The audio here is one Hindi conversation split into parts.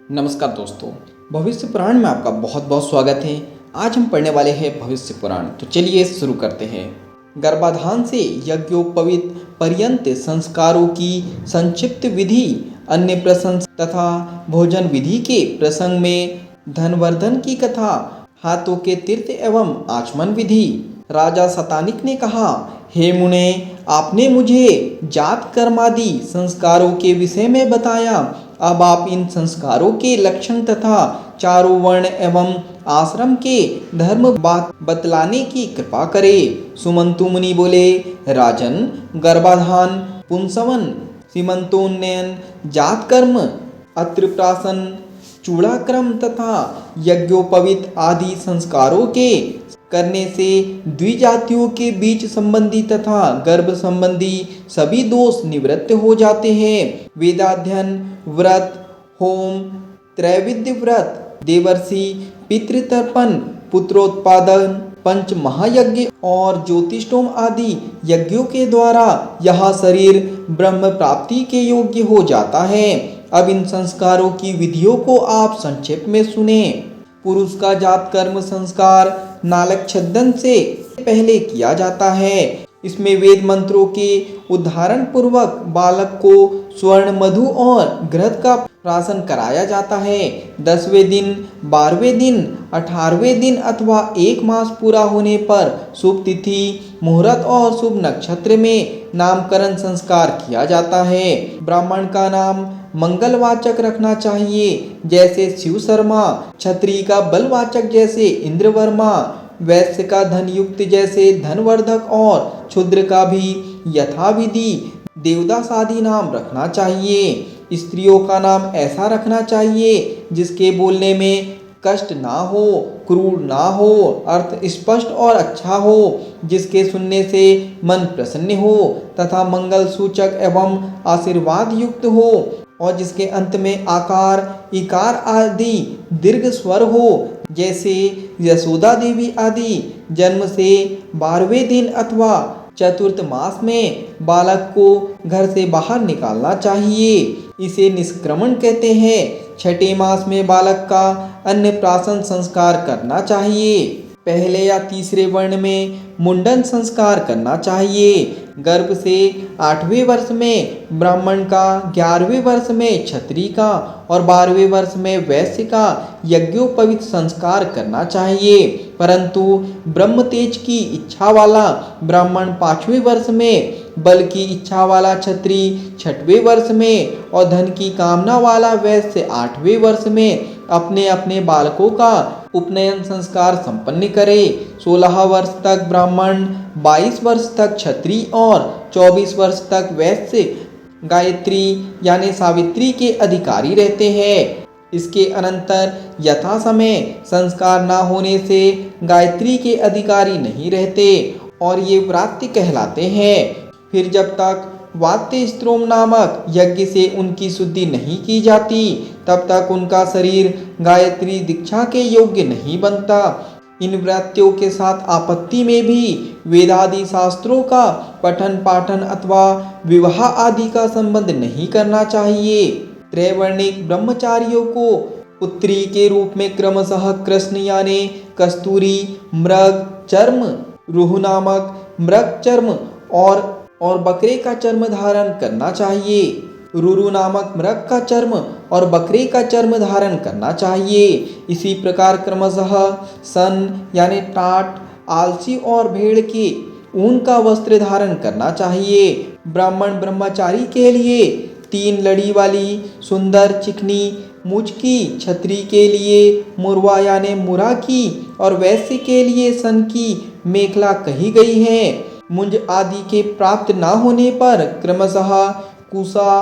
नमस्कार दोस्तों, भविष्य पुराण में आपका बहुत बहुत स्वागत है। आज हम पढ़ने वाले हैं भविष्य पुराण। तो चलिए शुरू करते हैं। गर्भाधान से यज्ञोपवीत पर्यंत संस्कारों की संक्षिप्त विधि, अन्य प्रसंग तथा भोजन विधि के प्रसंग में धनवर्धन की कथा, हाथों के तीर्थ एवं आचमन विधि। राजा शतानिक ने कहा, हे मुने, आपने मुझे जात कर्मादि संस्कारों के विषय में बताया। अब आप इन संस्कारों के लक्षण तथा चारों वर्ण एवं आश्रम के धर्म बतलाने की कृपा करें। सुमंतु मुनि बोले, राजन, गर्भाधान, पुंसवन, सीमंतोन्नयन, जात कर्म, अत्रिप्राशन, चूड़ाक्रम तथा यज्ञोपवीत आदि संस्कारों के करने से द्विजातियों के बीच संबंधी तथा गर्भ संबंधी सभी दोष निवृत्त हो जाते हैं। वेदाध्ययन, व्रत, होम, त्रैविध्य व्रत, देवर्षि, पितृतर्पण, पुत्रोत्पादन, पंच महायज्ञ और ज्योतिषोम आदि यज्ञों के द्वारा यह शरीर ब्रह्म प्राप्ति के योग्य हो जाता है। अब इन संस्कारों की विधियों को आप संक्षेप में सुने। पुरुष का जात कर्म संस्कार नालक छद्दन से पहले किया जाता है। इसमें वेद मंत्रों के उदाहरण पूर्वक बालक को स्वर्ण, मधु और घृत का प्राशन कराया जाता है। 10वें दिन, 12वें दिन, 18वें दिन अथवा 1 मास पूरा होने पर शुभ तिथि, मुहूर्त और शुभ नक्षत्र में नामकरण संस्कार किया जाता है। ब्राह्मण का नाम मंगलवाचक रखना चाहिए, जैसे शिव शर्मा, क्षत्रिय का बलवाचक जैसे इंद्रवर्मा, वैश्य का धनयुक्त जैसे धनवर्धक और क्षुद्र का भी यथाविधि देवदास आदि नाम रखना चाहिए। स्त्रियों का नाम ऐसा रखना चाहिए जिसके बोलने में कष्ट ना हो, क्रूर ना हो, अर्थ स्पष्ट और अच्छा हो, जिसके सुनने से मन प्रसन्न हो तथा मंगल सूचक एवं आशीर्वाद युक्त हो और जिसके अंत में आकार, इकार आदि दीर्घ स्वर हो, जैसे यशोदा देवी आदि। जन्म से 12वें दिन अथवा चतुर्थ मास में बालक को घर से बाहर निकालना चाहिए, इसे निष्क्रमण कहते हैं। 6ठे मास में बालक का अन्नप्राशन संस्कार करना चाहिए। पहले या तीसरे वर्ण में मुंडन संस्कार करना चाहिए। गर्भ से 8वें वर्ष में ब्राह्मण का, 11वें वर्ष में क्षत्रिय का और 12वें वर्ष में वैश्य का यज्ञोपवीत संस्कार करना चाहिए। परंतु ब्रह्म तेज की इच्छा वाला ब्राह्मण 5वें वर्ष में, बल की इच्छा वाला क्षत्रिय 6वें वर्ष में और धन की कामना वाला वैश्य 8वें वर्ष में अपने अपने बालकों का उपनयन संस्कार संपन्न करे। 16 वर्ष तक ब्राह्मण, 22 वर्ष तक क्षत्रिय और 24 वर्ष तक वैश्य गायत्री यानी सावित्री के अधिकारी रहते हैं। इसके अनंतर यथा समय संस्कार न होने से गायत्री के अधिकारी नहीं रहते और ये व्रात्य कहलाते हैं। फिर जब तक वात्य स्त्रोम नामक यज्ञ से उनकी शुद्धि नहीं की जाती, तब तक उनका शरीर गायत्री दीक्षा के योग्य नहीं बनता। इन व्रत्यों के साथ आपत्ति में भी वेदादि शास्त्रों का पठन पाठन अथवा विवाह आदि का संबंध नहीं करना चाहिए। त्रैवर्णिक ब्रह्मचारियों को पुत्री के रूप में क्रमशः कृष्ण यानी कस्तूरी मृग चर्म, रुहु नामक मृग चर्म और बकरे का चर्म धारण करना चाहिए। रुरु नामक मृग का चर्म और बकरे का चर्म धारण करना चाहिए। इसी प्रकार क्रमशः सन यानी टाट, आलसी और भेड़ के ऊन का वस्त्र धारण करना चाहिए। ब्राह्मण ब्रह्मचारी के लिए 3 लड़ी वाली सुंदर चिकनी मुझ की, क्षत्रिय के लिए मुरवा यानी मुरा की और वैश्य के लिए सन की मेखला कही गई है। मुंज आदि के प्राप्त न होने पर क्रमशः कुसा,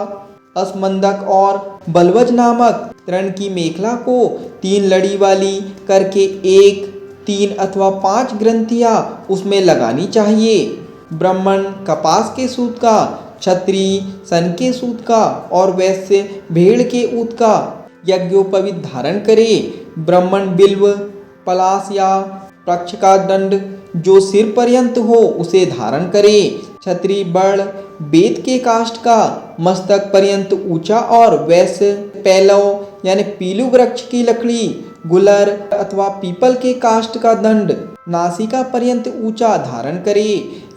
असमंदक और बलवज नामक तृण की मेखला को 3 लड़ी वाली करके 1, 3 अथवा 5 ग्रंथियां उसमें लगानी चाहिए। ब्राह्मण कपास के सूत का, क्षत्रिय सन के सूत का और वैश्य भेड़ के ऊत का यज्ञोपवीत धारण करे। ब्राह्मण बिल्व, पलाश या पक्ष का दंड जो सिर पर्यंत हो उसे धारण करे। क्षत्रिय बड़ बेत के काष्ठ का मस्तक पर्यंत ऊंचा और वैश्य पैलव यानी पीलू वृक्ष की लकड़ी, गुलर अथवा पीपल के काष्ठ का दंड नासिका पर्यंत ऊंचा धारण करे।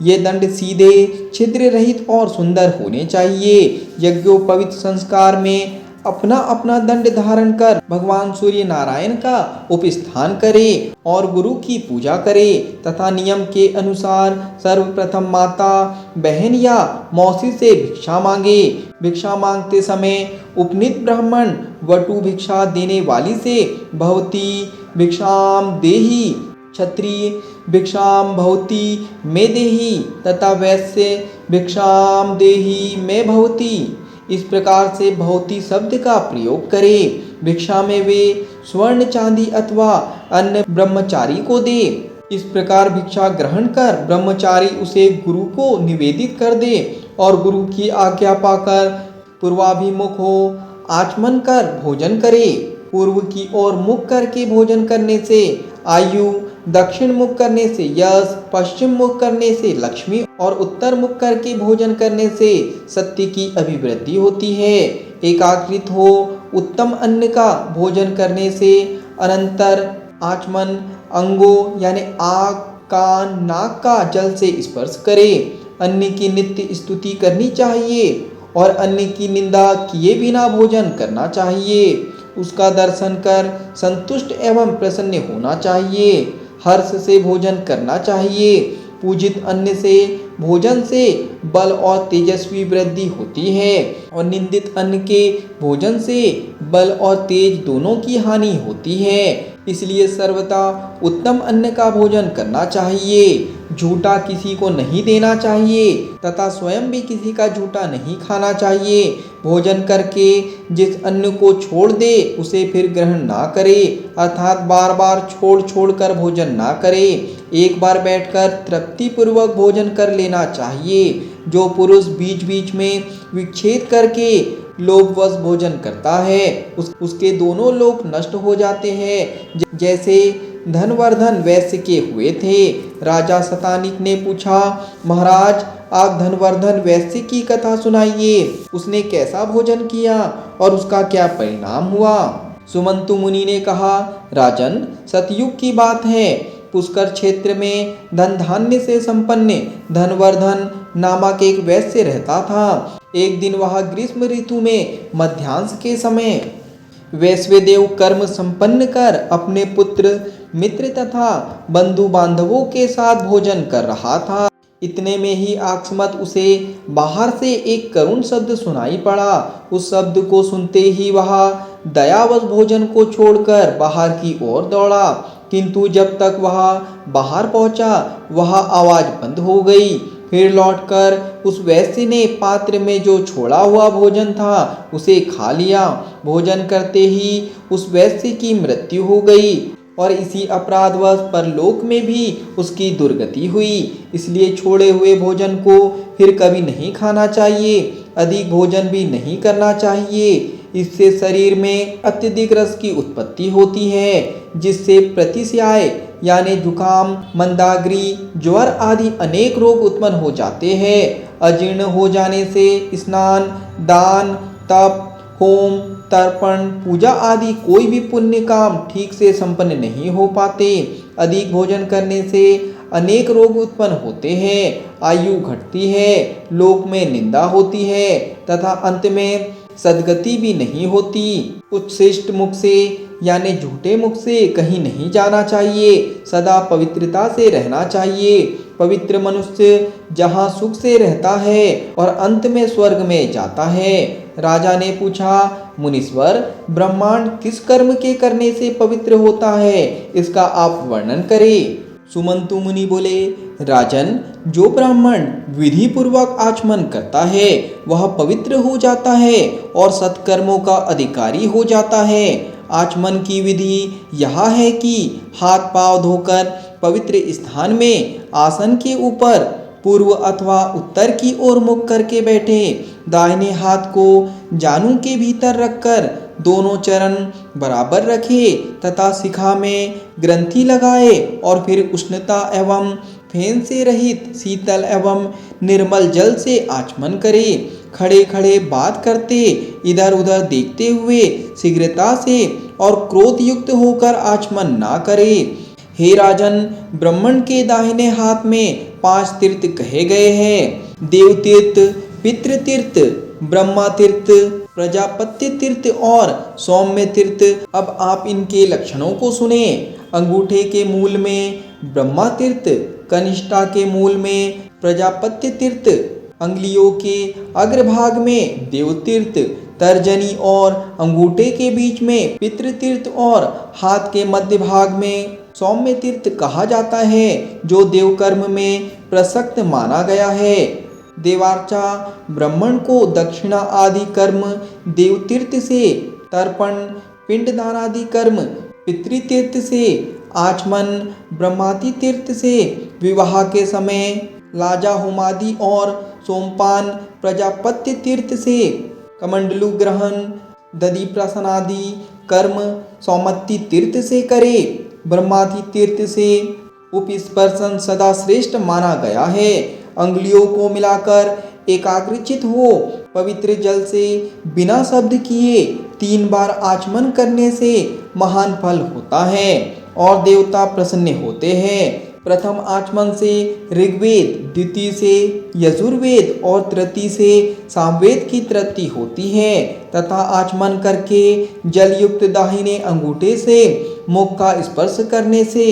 ये दंड सीधे, छिद्र रहित और सुंदर होने चाहिए। यज्ञोपवीत संस्कार में अपना अपना दंड धारण कर भगवान सूर्य नारायण का उपस्थान करे और गुरु की पूजा करे तथा नियम के अनुसार सर्वप्रथम माता, बहन या मौसी से भिक्षा मांगे। भिक्षा मांगते समय उपनीत ब्राह्मण वटु भिक्षा देने वाली से भवती भिक्षाम देहि, क्षत्रिय भिक्षाम भवती मे देहि तथा वैश्य भिक्षाम देहि मे भवती। इस प्रकार से भवती शब्द का प्रयोग करें। भिक्षा में वे स्वर्ण, चांदी अथवा अन्य ब्रह्मचारी को दे। इस प्रकार भिक्षा ग्रहण कर ब्रह्मचारी उसे गुरु को निवेदित कर दे और गुरु की आज्ञा पाकर पूर्वाभिमुख हो आचमन कर भोजन करे। पूर्व की ओर मुख करके भोजन करने से आयु, दक्षिण मुख करने से यश, पश्चिम मुख करने से लक्ष्मी और उत्तर मुख करके भोजन करने से सत्य की अभिवृद्धि होती है। एकाग्रित हो उत्तम अन्न का भोजन करने से अनंतर आचमन अंगों यानी आँख, कान, नाक का जल से स्पर्श करे। अन्न की नित्य स्तुति करनी चाहिए और अन्न की निंदा किए बिना भोजन करना चाहिए। उसका दर्शन कर संतुष्ट एवं प्रसन्न होना चाहिए। हर्ष से भोजन करना चाहिए। पूजित अन्न से भोजन से बल और तेजस्वी वृद्धि होती है और निंदित अन्न के भोजन से बल और तेज दोनों की हानि होती है। इसलिए सर्वथा उत्तम अन्न का भोजन करना चाहिए। झूठा किसी को नहीं देना चाहिए तथा स्वयं भी किसी का झूठा नहीं खाना चाहिए। भोजन करके जिस अन्न को छोड़ दे उसे फिर ग्रहण ना करे, अर्थात बार बार छोड़ छोड़ कर भोजन ना करे। एक बार बैठकर तृप्ति पूर्वक भोजन कर लेना चाहिए। जो पुरुष बीच बीच में विच्छेद करके लोभवश भोजन करता है उसके दोनों लोक नष्ट हो जाते हैं, जैसे धनवर्धन वैश्य के हुए थे। राजा शतानिक ने पूछा, महाराज आप धनवर्धन वैश्य की कथा सुनाइए। उसने कैसा भोजन किया और उसका क्या परिणाम हुआ? सुमंतु मुनि ने कहा, राजन सतयुग की बात है। पुष्कर क्षेत्र में धन धान्य से संपन्न धनवर्धन नामक एक वैश्य रहता था। एक दिन वह ग्रीष्म ऋतु में मध्याह्न के समय वैश्वदेव कर्म संपन्न कर अपने पुत्र, मित्र तथा बंधु बांधवों के साथ भोजन कर रहा था। इतने में ही अकस्मात उसे बाहर से एक करुण शब्द सुनाई पड़ा। उस शब्द को सुनते ही वह दयावश भोजन को छोड़कर बाहर की ओर दौड़ा, किंतु जब तक वह बाहर पहुंचा वह आवाज बंद हो गई। फिर लौटकर उस वैश्य ने पात्र में जो छोड़ा हुआ भोजन था उसे खा लिया। भोजन करते ही उस वैश्य की मृत्यु हो गई और इसी अपराधवश परलोक में भी उसकी दुर्गति हुई। इसलिए छोड़े हुए भोजन को फिर कभी नहीं खाना चाहिए, अधिक भोजन भी नहीं करना चाहिए। इससे शरीर में अत्यधिक रस की उत्पत्ति होती है, जिससे प्रतिश्याय यानी जुकाम, मंदाग्नि, ज्वर आदि अनेक रोग उत्पन्न हो जाते हैं। अजीर्ण हो जाने से स्नान, दान, तप, होम, तर्पण, पूजा आदि कोई भी पुण्य काम ठीक से संपन्न नहीं हो पाते। अधिक भोजन करने से अनेक रोग उत्पन्न होते हैं, आयु घटती है, लोक में निंदा होती है तथा अंत में सद्गति भी नहीं होती। उत्कृष्ट मुख से यानी झूठे मुख से कहीं नहीं जाना चाहिए, सदा पवित्रता से रहना चाहिए। पवित्र मनुष्य जहाँ सुख से रहता है और अंत में स्वर्ग में जाता है। राजा ने पूछा, मुनीश्वर ब्रह्मांड किस कर्म के करने से पवित्र होता है, इसका आप वर्णन करें। सुमंतु मुनि बोले, राजन जो ब्राह्मण विधि पूर्वक आचमन करता है वह पवित्र हो जाता है और सत्कर्मों का अधिकारी हो जाता है। आचमन की विधि यह है कि हाथ पांव धोकर पवित्र स्थान में आसन के ऊपर पूर्व अथवा उत्तर की ओर मुख करके बैठे। दाहिने हाथ को जानु के भीतर रखकर दोनों चरण बराबर रखे तथा शिखा में ग्रंथि लगाए और फिर उष्णता एवं फेन से रहित शीतल एवं निर्मल जल से आचमन करे। खड़े खड़े बात करते, इधर उधर देखते हुए शीघ्रता से और क्रोध युक्त होकर आचमन ना करे। हे राजन, ब्राह्मण के दाहिने हाथ में 5 तीर्थ कहे गए हैं। देव तीर्थ, पितृ तीर्थ, ब्रह्मा तीर्थ, प्रजापत्य तीर्थ और सौम्य तीर्थ। अब आप इनके लक्षणों को सुने। अंगूठे के मूल में ब्रह्मा तीर्थ, कनिष्ठा के मूल में प्रजापत्य तीर्थ, अंगुलियों के अग्रभाग में देव तीर्थ, तर्जनी और अंगूठे के बीच में पितृ तीर्थ और हाथ के मध्य भाग में सौम्य तीर्थ कहा जाता है, जो देव कर्म में प्रसक्त माना गया है। देवार्चा ब्राह्मण को दक्षिणा आदि कर्म देव तीर्थ से, तर्पण पिंडदान आदि कर्म पितृतीर्थ से, आचमन ब्रह्मादि तीर्थ से, विवाह के समय लाजा होमादि और सोमपान प्रजापत्य तीर्थ से, कमंडलु ग्रहण दधिप्रसनादि कर्म सौमत्ति तीर्थ से करे। ब्रह्मादि तीर्थ से उपस्पर्शन सदा श्रेष्ठ माना गया है। अंगुलियों को मिलाकर एकाग्रचित हो पवित्र जल से बिना शब्द किए 3 बार आचमन करने से महान फल होता है और देवता प्रसन्न होते हैं। प्रथम आचमन से ऋग्वेद, द्वितीय से यजुर्वेद और तृतीय से सामवेद की तृप्ति होती है तथा आचमन करके जलयुक्त दाहिने अंगूठे से मुख का स्पर्श करने से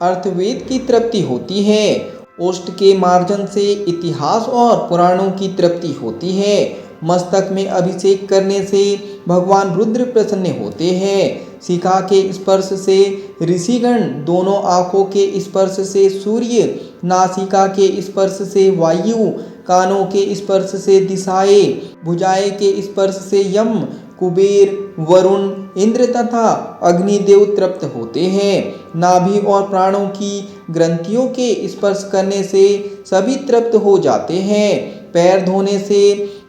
अर्थवेद की तृप्ति होती है। ओष्ठ के मार्जन से इतिहास और पुराणों की तृप्ति होती है। मस्तक में अभिषेक करने से भगवान रुद्र प्रसन्न होते हैं। शिखा के स्पर्श से ऋषिगण, दोनों आँखों के स्पर्श से सूर्य, नासिका के स्पर्श से वायु, कानों के स्पर्श से दिशाएं, भुजाएं के स्पर्श से यम, कुबेर, वरुण, इंद्र तथा अग्निदेव तृप्त होते हैं। नाभि और प्राणों की ग्रंथियों के स्पर्श करने से सभी तृप्त हो जाते हैं। पैर धोने से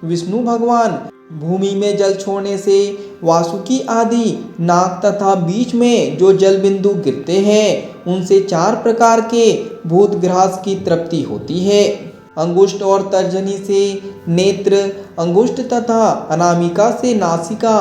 विष्णु भगवान, भूमि में जल छोड़ने से वासुकी आदि, नाक तथा बीच में जो जल बिंदु गिरते हैं उनसे 4 प्रकार के भूतग्रास की तृप्ति होती है। अंगुष्ठ और तर्जनी से नेत्र, अंगुष्ठ तथा अनामिका से नासिका,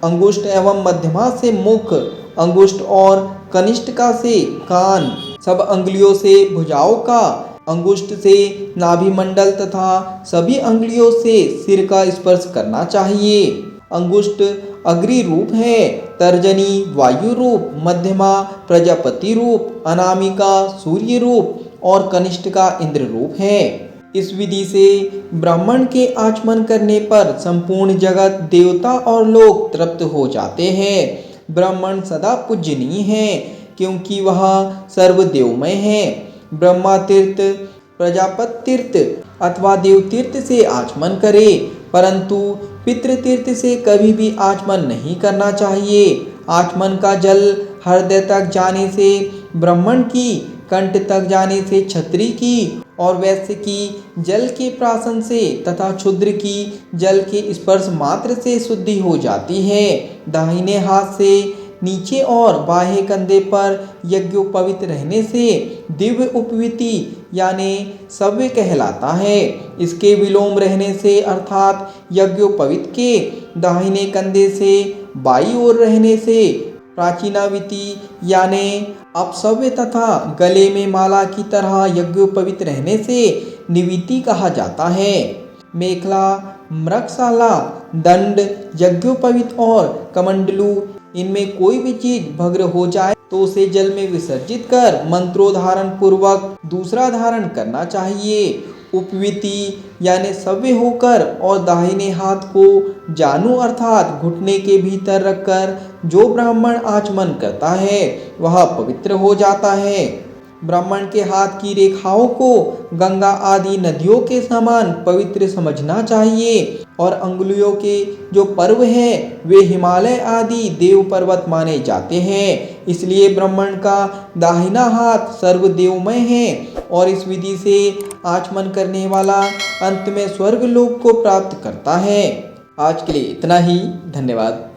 अंगुष्ठ एवं मध्यमा से मुख, अंगुष्ठ और कनिष्ठिका से कान, सब अंगुलियों से भुजाओं का, अंगुष्ठ से नाभि मंडल तथा सभी अंगुलियों से सिर का स्पर्श करना चाहिए। अंगुष्ठ अग्नि रूप है, तर्जनी वायु रूप, मध्यमा प्रजापति रूप, अनामिका सूर्य रूप और कनिष्ठिका इंद्र रूप है। इस विधि से ब्राह्मण के आचमन करने पर संपूर्ण जगत, देवता और लोग तृप्त हो जाते हैं। ब्राह्मण सदा पूजनीय है क्योंकि वह सर्वदेवमय है। ब्रह्मा तीर्थ, प्रजापति तीर्थ अथवा देव तीर्थ से आचमन करे, परंतु पितृ तीर्थ से कभी भी आचमन नहीं करना चाहिए। आचमन का जल हृदय तक जाने से, ब्राह्मण की कंठ तक जाने से क्षत्रिय की और वैश्य की जल के प्राशन से तथा क्षुद्र की जल के स्पर्श मात्र से शुद्धि हो जाती है। दाहिने हाथ से नीचे और बाह्य कंधे पर यज्ञोपवीत रहने से दिव्य उपवीति यानी सव्य कहलाता है। इसके विलोम रहने से अर्थात यज्ञोपवीत के दाहिने कंधे से बाईं ओर रहने से प्राचीनाविति यानी अपसव्य तथा गले में माला की तरह यज्ञोपवीत रहने से निविति कहा जाता है। मेखला, मृगशाला, दंड, यज्ञोपवीत और कमंडलू, इनमें कोई भी चीज भग्न हो जाए तो उसे जल में विसर्जित कर मंत्रोद्धारण पूर्वक दूसरा धारण करना चाहिए। उपवीति यानी सव्य होकर और दाहिने हाथ को जानु अर्थात घुटने के भीतर रखकर जो ब्राह्मण आचमन करता है वह पवित्र हो जाता है। ब्राह्मण के हाथ की रेखाओं को गंगा आदि नदियों के समान पवित्र समझना चाहिए और अंगुलियों के जो पर्व हैं वे हिमालय आदि देव पर्वत माने जाते हैं। इसलिए ब्राह्मण का दाहिना हाथ सर्वदेवमय है और इस विधि से आचमन करने वाला अंत में स्वर्ग लोक को प्राप्त करता है। आज के लिए इतना ही। धन्यवाद।